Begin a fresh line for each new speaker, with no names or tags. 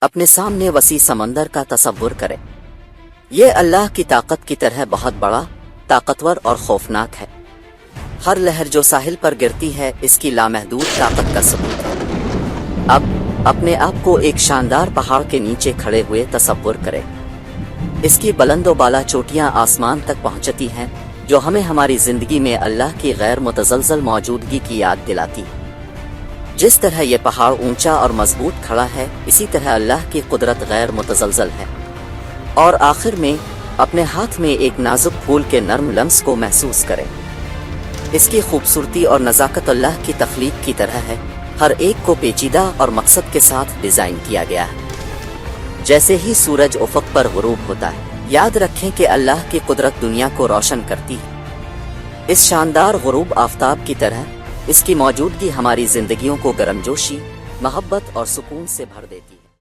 अपने सामने वसी समंदर का तसव्वुर करें। ये अल्लाह की ताकत की तरह बहुत बड़ा, ताकतवर और खौफनाक है। हर लहर जो साहिल पर गिरती है इसकी लामहदूद ताकत का सबूत है। अब अपने आप को एक शानदार पहाड़ के नीचे खड़े हुए तसव्वुर करें। इसकी बुलंदो-बाला चोटियां आसमान तक पहुंचती हैं, जो हमें हमारी जिंदगी में अल्लाह की गैर मुतज़लज़ल मौजूदगी की याद दिलाती है। जिस तरह ये पहाड़ ऊंचा और मजबूत खड़ा है, इसी तरह अल्लाह की कुदरत गैर मुतज़लज़ल है। और आखिर में अपने हाथ में एक नाजुक फूल के नर्म लम्स को महसूस करें। इसकी खूबसूरती और नज़ाकत अल्लाह की तख्लीक की तरह है। हर एक को पेचीदा और मकसद के साथ डिज़ाइन किया गया है। जैसे ही सूरज उफ़क़ पर गुरूब होता है, याद रखें कि अल्लाह की कुदरत दुनिया को रोशन करती है। इस शानदार गुरूब आफ़ताब की तरह इसकी मौजूदगी हमारी ज़िंदगियों को गर्मजोशी, मोहब्बत और सुकून से भर देती है।